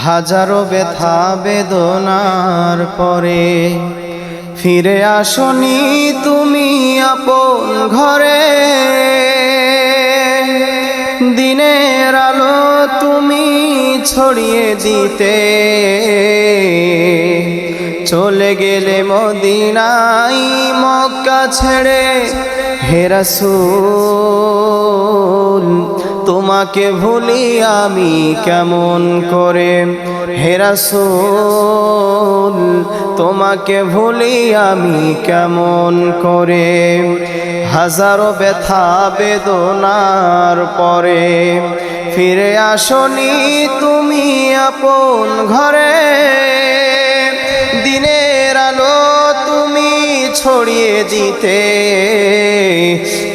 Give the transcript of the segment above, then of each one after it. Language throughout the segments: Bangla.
হাজারো ব্যথা বেদনার পরে ফিরে আসনি তুমি আপন ঘরে। দিনের আলো তুমি ছড়িয়ে দিতে চলে গেলে মদিনায় মক্কা ছেড়ে। হে রাসূল তোমাকে ভুলি আমি কেমন করে। হে রাসূল তোমাকে ভুলি আমি কেমন করে। হাজারো ব্যথা বেদনার পরে ফিরে আসনি তুমি আপন ঘরে। দিনের আলো তুমি ছড়িয়ে দিতে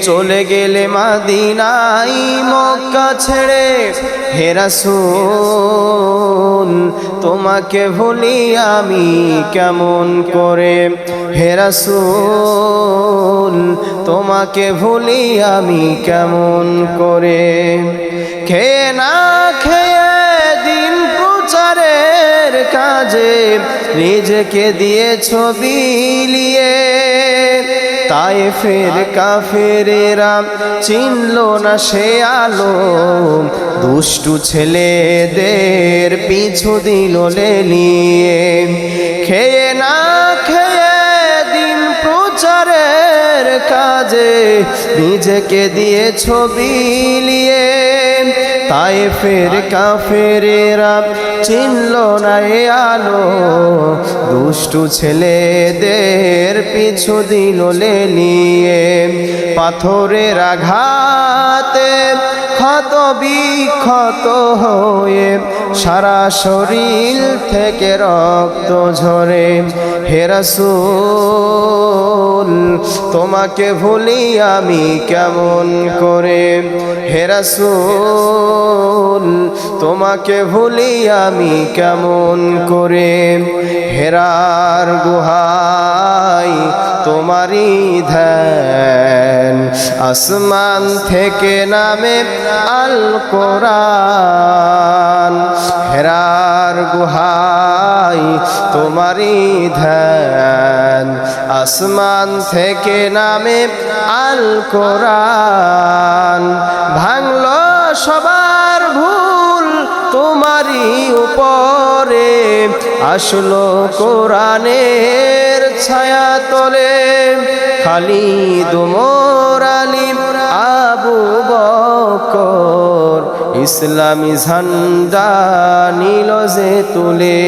চলে গেলে মদিনায় মক্কা ছেড়ে। হে রাসূল তোমাকে ভুলি আমি কেমন করে। হে রাসূল তোমাকে ভুলি আমি কেমন করে। খেয়ে না খেয়ে দিন প্রচারের কাজে নিজেকে দিয়েছ বিলিয়ে। তায়েফের কাফেরেরা চিনল না সে আলো, দুষ্টু ছেলেদের পিছু দিল লেলিয়ে। খেয়ে না খেয়ে দিন প্রচারের কাজে নিজেকে দিয়েছ বিলিয়ে। তায়েফের কাফেরেরা চিনল না এ আলো, দুষ্টু ছেলেদের পিছু দিল লেলিয়ে। পাথরের আঘাতে ক্ষত বিক্ষত হয়ে সারা শরীর থেকে রক্ত ঝরে। হে রাসূল তোমাকে ভুলি আমি কেমন করে। হে রাসূল তোমাকে ভুলি আমি কেমন করে। হেরার গুহায় তোমারই ধ্যান, আসমান থেকে নামে আল কোরআন। হেরার গুহায় তোমারই ধ্যান, আসমান থেকে নামে আল কোরআন। ভাঙলো সবার ভুল তোমারই উপরে, আসলো কোরআনের ছায়া তলে। খালিদ ওমর আলী আবু বকর ইসলামী ঝান্ডা নিল যে তুলে।